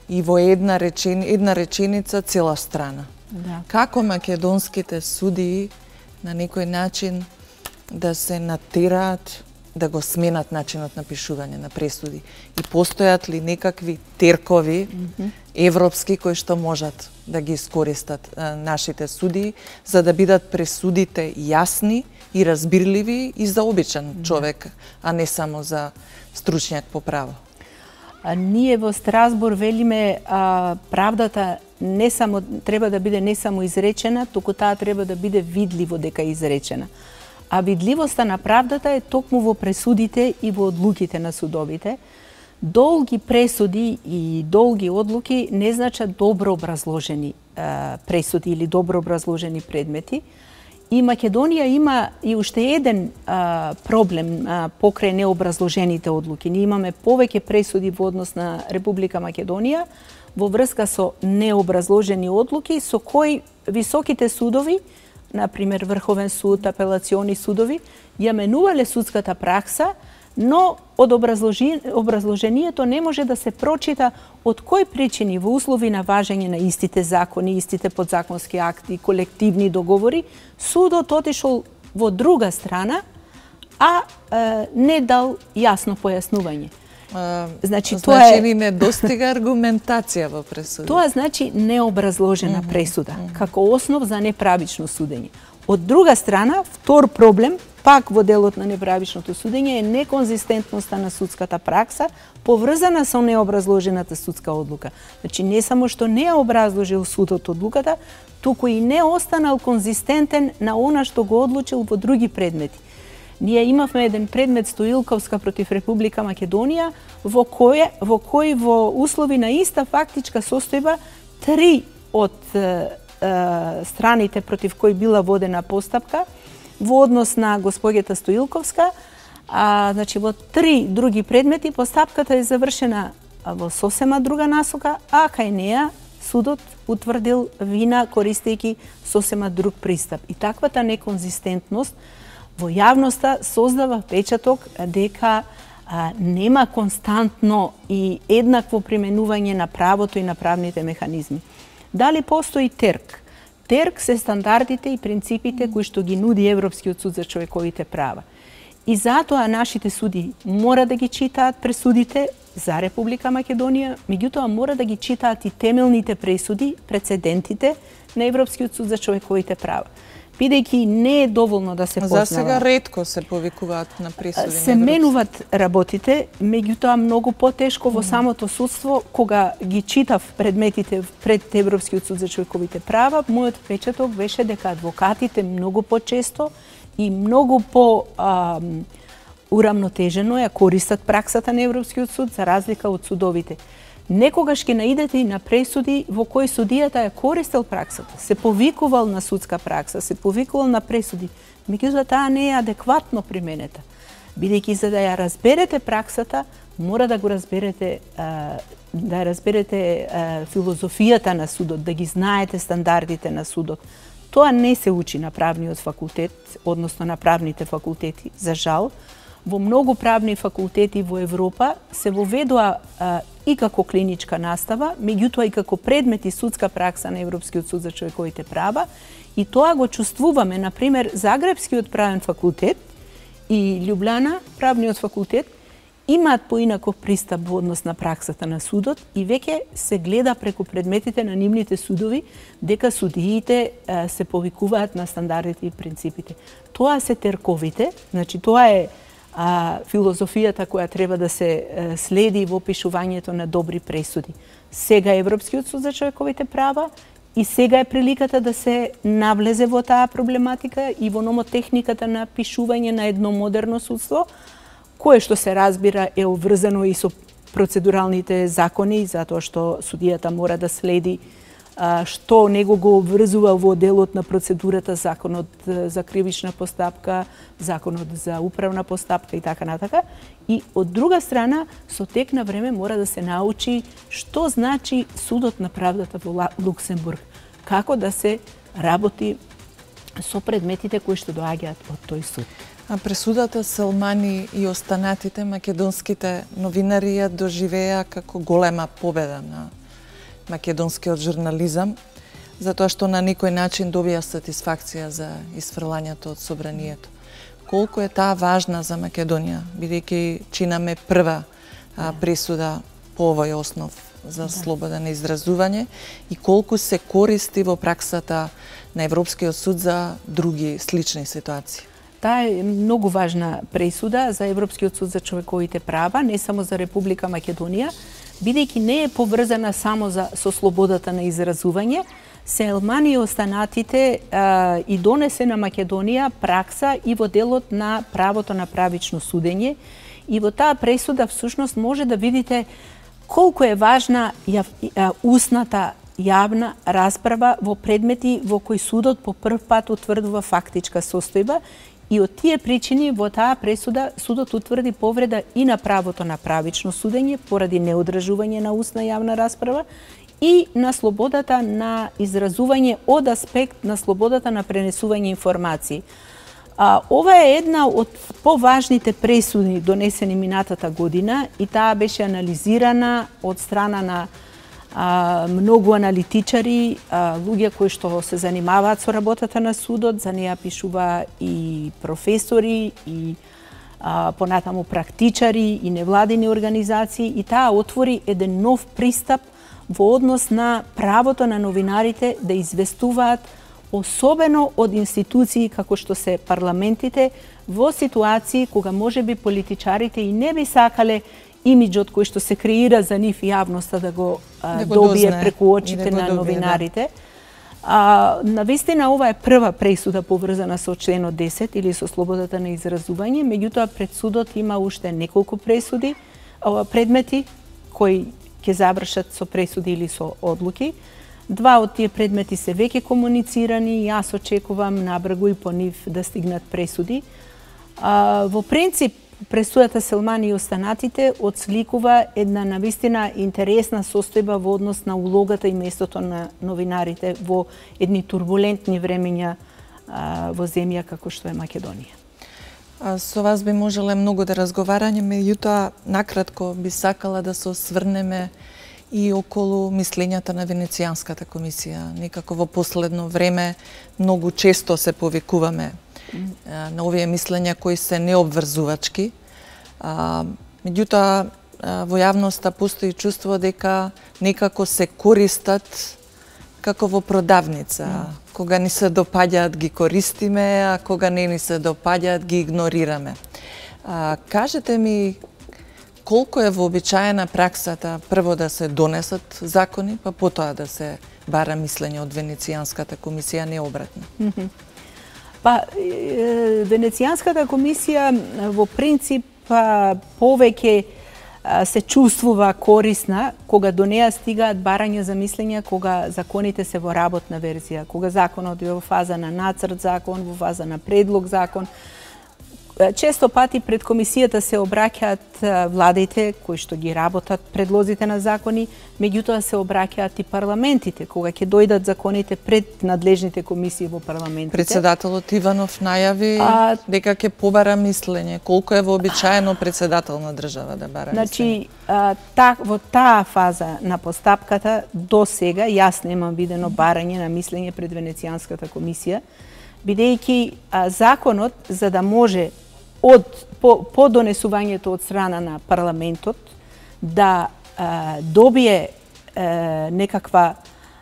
Speaker 1: и во една реченица цела страна.
Speaker 2: Да.
Speaker 1: Како македонските судии на некој начин да се натераат да го сменат начинот на пишување на пресуди и постојат ли некакви теркови европски кои што можат да ги искористат нашите судии за да бидат пресудите јасни и разбирливи и за обичен човек, а не само за стручњак по право.
Speaker 2: Ние во Страсбур велиме правдата не само треба да биде не само изречена, туку таа треба да биде видливо дека е изречена. А видливоста на правдата е токму во пресудите и во одлуките на судовите. Долги пресуди и долги одлуки не значат добро образложени пресуди или добро образложени предмети. И Македонија има и уште еден проблем покрај необразложените одлуки. Ние имаме повеќе пресуди во однос на Република Македонија во врска со необразложени одлуки со кои високите судови, например Врховен суд, апелациони судови, ја менувале судската пракса но од образложението не може да се прочита од кои причини во услови на важење на истите закони, истите подзаконски акти, колективни договори, судот отишол во друга страна, а не дал јасно појаснување.
Speaker 1: Значи ни не достига аргументација во пресудата.
Speaker 2: Тоа значи необразложена пресуда, како основ за неправично судење. Од друга страна, втор проблем, пак во делот на неправичното судење, е неконзистентноста на судската пракса, поврзана со необразложената судска одлука. Значи, не само што не ја образложил судот одлуката, туку и не останал конзистентен на она што го одлучил во други предмети. Ние имавме еден предмет Стоилковска против Република Македонија, во кој во услови на иста фактичка состојба, 3 од страните против кои била водена постапка во однос на госпоѓата Стоилковска, значи во 3 други предмети постапката е завршена во сосема друга насока, а кај неа судот утврдил вина користејќи сосема друг пристап. И таквата неконзистентност во јавноста создава впечаток дека нема константно и еднакво применување на правото и на правните механизми. Дали постои ТЕРК? ТЕРК се стандардите и принципите кои што ги нуди Европскиот суд за човековите права. И затоа нашите суди мора да ги читаат пресудите за Република Македонија, меѓутоа мора да ги читаат и темелните пресуди, прецедентите на Европскиот суд за човековите права. Бидејќи не е доволно да се познава.
Speaker 1: За сега ретко се повикуваат на пресуди.
Speaker 2: Се менуват работите, меѓутоа многу потешко во самото судство, кога ги читав предметите пред Европскиот суд за човековите права, мојот впечаток беше дека адвокатите многу почесто и многу по урамнотежено ја користат праксата на Европскиот суд за разлика од судовите. Некогаш ќе наидете и на пресуди во кои судијата ја користел праксата, се повикувал на судска пракса, се повикувал на пресуди, меѓутоа таа не е адекватно применета. Бидејќи за да ја разберете праксата, мора да го разберете филозофијата на судот, да ги знаете стандардите на судот. Тоа не се учи на правниот факултет, односно на правните факултети, за жал. Во многу правни факултети во Европа се воведува и како клиничка настава, меѓутоа и како предмети судска пракса на Европскиот суд за човековите права, и тоа го чувствуваме, например, Загребскиот правен факултет и Љубљана правниот факултет имаат поинаков пристап во однос на праксата на судот и веќе се гледа преку предметите на нивните судови дека судиите се повикуваат на стандардите и принципите. Тоа се терковите, значи тоа е филозофијата која треба да се следи во пишувањето на добри пресуди. Сега Европскиот суд за човековите права и сега е приликата да се навлезе во таа проблематика и во номотехниката на пишување на едно модерно судство, кое што се разбира е обврзано и со процедуралните закони, затоа што судијата мора да следи што него го обврзува во делот на процедурата, законот за кривична постапка, законот за управна постапка и така натака. И од друга страна, со тек на време мора да се научи што значи судот на правдата во Луксембург, како да се работи со предметите кои што доаѓаат од тој суд.
Speaker 1: А пресудата Селмани и останатите македонските новинари ја доживеа како голема победа на македонскиот журнализам, затоа што на никој начин добија сатисфакција за исфрлањето од собранието. Колку е таа важна за Македонија, бидејќи чинаме прва пресуда по овој основ за слобода на изразување и колку се користи во праксата на Европскиот суд за други слични ситуации?
Speaker 2: Таа е многу важна пресуда за Европскиот суд за човековите права, не само за Република Македонија, бидејќи не е поврзана само со слободата на изразување. Селмани и останатите и донесе на Македонија пракса и во делот на правото на правично судење. И во таа пресуда всушност може да видите колку е важна устната јавна расправа во предмети во кои судот по прв пат утврдува фактичка состојба. И од тие причини во таа пресуда судот утврди повреда и на правото на правично судење поради неодржување на устна јавна расправа и на слободата на изразување од аспект на слободата на пренесување информации. Ова е една од поважните пресуди донесени минатата година и таа беше анализирана од страна на многу аналитичари, луѓе кои што се занимаваат со работата на судот, за неја пишува и професори, и понатаму практичари, и невладини организации, и таа отвори еден нов пристап во однос на правото на новинарите да известуваат, особено од институции како што се парламентите, во ситуации кога можеби политичарите и не би сакале имиџот кој што се креира за нив јавноста да го добие преку очите на новинарите. Навистина ова е прва пресуда поврзана со членот 10 или со слободата на изразување, меѓутоа пред судот има уште неколку пресуди, предмети кои ќе завршат со пресуди или со одлуки. Два од тие предмети се веќе комуницирани, јас очекувам набрзо и по нив да стигнат пресуди. Во принцип, пресудата Селмани и останатите отсликува една навистина интересна состојба во однос на улогата и местото на новинарите во едни турбулентни времења во земја како што е Македонија.
Speaker 1: Со вас би можеле многу да разговарање, меѓутоа накратко би сакала да се осврнеме и околу мислењата на Венецијанската комисија. Некако во последно време многу често се повикуваме на овие мислења кои се необврзувачки. Меѓутоа, во јавноста постои чувство дека некако се користат како во продавница. Кога ни се допаѓаат ги користиме, а кога не ни се допаѓаат ги игнорираме. Кажете ми, колку е вообичаена праксата прво да се донесат закони, па потоа да се бара мислење од Венецијанската комисија, не обратно?
Speaker 2: Венецијанската комисија во принцип повеќе се чувствува корисна кога до неа стигаат барања за мислење, кога законите се во работна верзија, кога законот е во фаза на нацрт закон, во фаза на предлог закон. Често пати пред комисијата се обраќаат владите кои што ги работат предлозите на закони, меѓутоа се обраќаат и парламентите кога ќе дојдат законите пред надлежните комисии во парламентите.
Speaker 1: Председателот Иванов најави дека ќе побара мислење. Колку е вообичаено председател на држава да бара мислење?
Speaker 2: Значи, во таа фаза на постапката до сега јас немам видено барање на мислење пред Венецијанската комисија, бидејќи законот за да може по донесувањето од страна на парламентот да добие некаква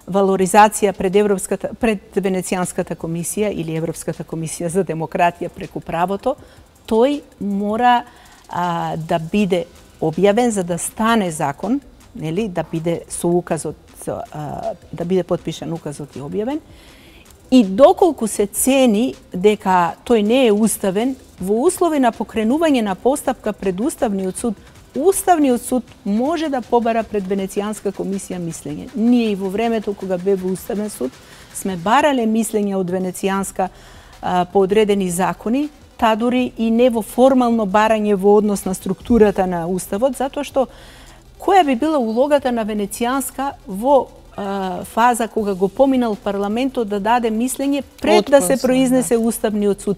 Speaker 2: валоризација пред Венецијанската комисија или Европската комисија за демократија преку правото, тој мора да биде објавен за да стане закон, нели, да биде со указот, да биде потпишан указот и објавен. И доколку се цени дека тој не е уставен, во услови на покренување на постапка пред Уставниот суд може да побара пред Венецијанска комисија мислење. Ние и во времето кога бе во Уставен суд сме барале мислење од Венецијанска по одредени закони, та дури и не во формално барање во однос на структурата на Уставот, затоа што која би била улогата на Венецијанска во фаза кога го поминал парламентот да даде мислење пред да се произнесе Уставниот суд.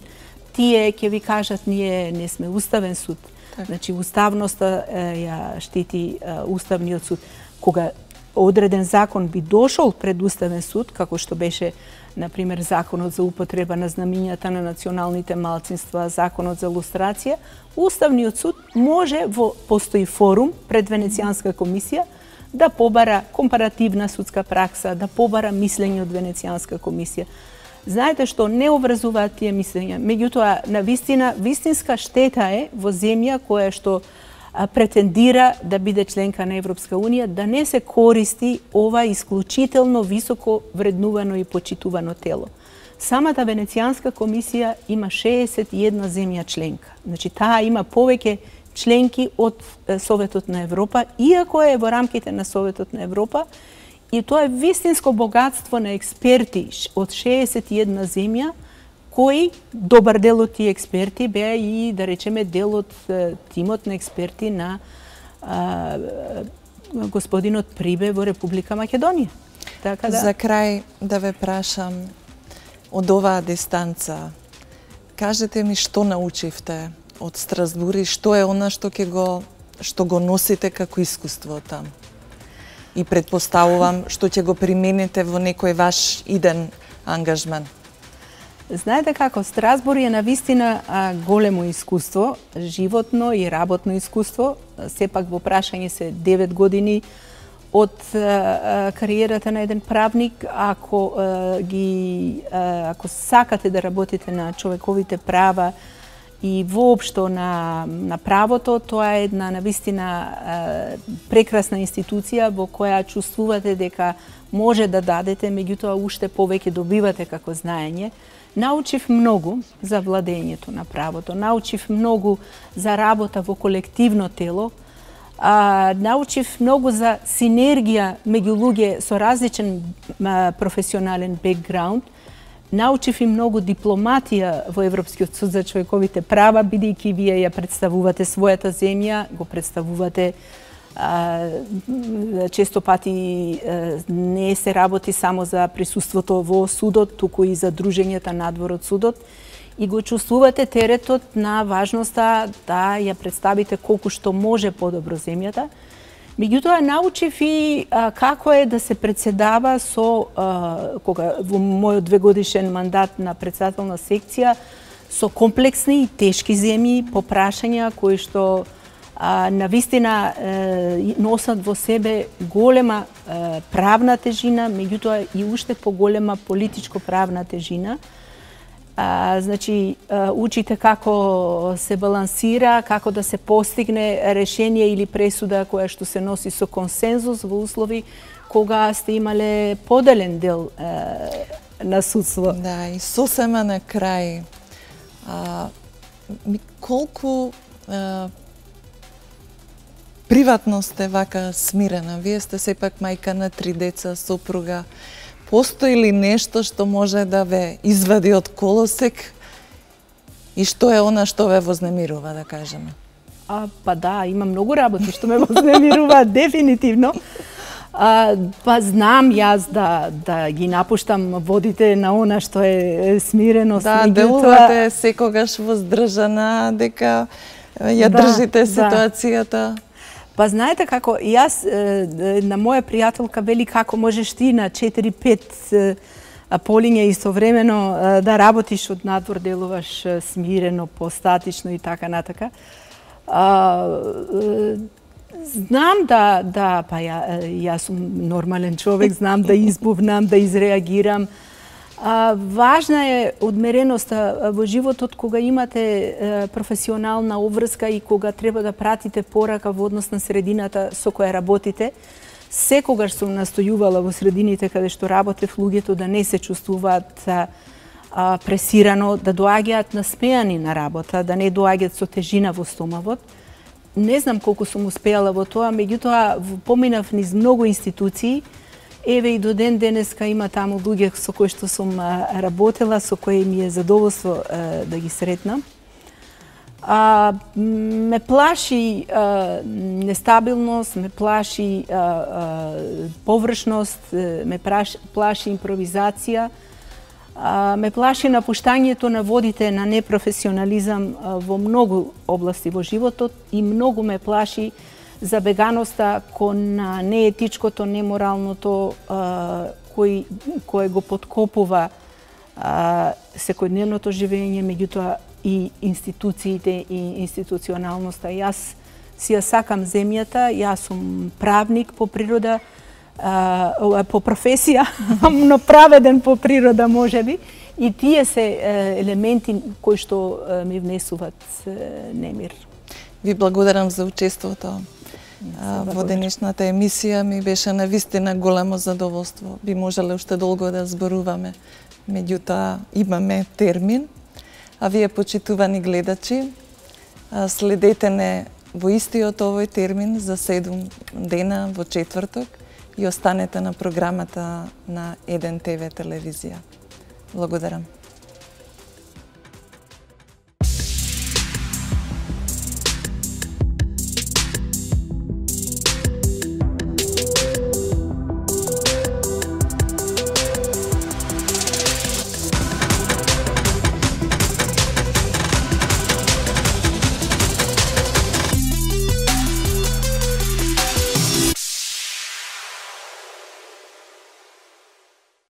Speaker 2: Тие ќе ви кажат ние не сме Уставен суд. Значи уставноста ја штити Уставниот суд. Кога одреден закон би дошол пред Уставен суд, како што беше например законот за употреба на знамињата на националните малцинства, законот за лустрација, Уставниот суд може постои форум пред Венецијанска комисија да побара компаративна судска пракса, да побара мислење од Венецијанска комисија. Знаете што не образуваат тие мислења, меѓутоа на вистинска штета е во земја која што претендира да биде членка на Европска Унија, да не се користи ова исклучително високо вреднувано и почитувано тело. Самата Венецијанска комисија има 61 земја членка. Значи таа има повеќе членки од Советот на Европа, иако е во рамките на Советот на Европа, и тоа е вистинско богатство на експерти од 61 земја, кои добар дел од тие експерти беа и, да речеме, дел од тимот на експерти на господинот Прибе во Република Македонија.
Speaker 1: Така да... За крај да ве прашам, од оваа дистанца, кажете ми што научивте од Страсбур и што е она што го носите како искуство там? И предпоставувам што ќе го примените во некој ваш иден ангажман.
Speaker 2: Знаете како, Страсбур е навистина големо искуство, животно и работно искуство. Сепак во прашање се 9 години од кариерата на еден правник. Ако сакате да работите на човековите права и воопшто на правото, тоа е една навистина прекрасна институција во која чувствувате дека може да дадете, меѓутоа уште повеќе добивате како знаење. Научив многу за владењето на правото, научив многу за работа во колективно тело, научив многу за синергија меѓу луѓе со различен професионален бекграунд, научив и многу дипломатија во Европскиот суд за човековите права, бидејќи вие ја представувате својата земја, го представувате често пати не се работи само за присуството во судот, туку и за дружењата надвор од судот, и го чувствувате теретот на важноста да ја представите колку што може подобро земјата. Меѓутоа научив и како е да се председава со кога во мојот 2-годишен мандат на председател на секција со комплексни и тешки земји по прашања кои што навистина носат во себе голема правна тежина, меѓутоа и уште поголема политичко-правна тежина. Значи, учите како се балансира, како да се постигне решение или пресуда која што се носи со консензус во услови кога сте имале поделен дел на судство.
Speaker 1: Да, и сосема на крај, колку приватно сте вака смирена? Вие сте сепак мајка на 3 деца, сопруга. Постои ли нешто што може да ве извади од колосек и што е она што ве вознемирува, да кажеме?
Speaker 2: Па да, има многу работи што ме вознемирува, дефинитивно. Па знам јас да ги напуштам водите на она што е смиреност.
Speaker 1: Да, делувате секогаш воздржана, дека ја држите ситуацијата.
Speaker 2: Па знаете како, јас на моја пријателка вели како можеш ти на 4-5 полиња истовремено да работиш од надвор, делуваш смирено, постатично и така натака. Знам па јас сум нормален човек, знам да избувнам, да изреагирам. Важна е одмереноста во животот кога имате професионална обврска и кога треба да пратите порака во однос на средината со која работите. Секогаш сум настојувала во средините каде што работев луѓето да не се чувствуваат пресирано, да доаѓаат насмеани на работа, да не доаѓаат со тежина во стомавот. Не знам колку сум успеала во тоа, меѓутоа поминав низ многу институции. Еве и до ден денеска има таму луѓе со кои што сум работела, со кои ми е задоволство да ги сретнам. Ме плаши нестабилност, ме плаши површност, ме плаши импровизација, ме плаши напуштањето на водите на непрофесионализам во многу области во животот и многу ме плаши забеганоста кон неетичкото, неморалното, кој го подкопува секојдневното живење, меѓутоа и институциите и институционалноста. Јас си ја сакам земјата, јас сум правник по природа, по професија, но праведен по природа можеби, и тие се елементи кои што ми внесуваат немир.
Speaker 1: Ви благодарам за учеството. Во денешната емисија ми беше навистина големо задоволство. Би можеле уште долго да зборуваме, меѓутоа имаме термин. А вие, почитувани гледачи, следете не во истиот овој термин за 7 дена во четврток и останете на програмата на 1 ТВ телевизија. Благодарам.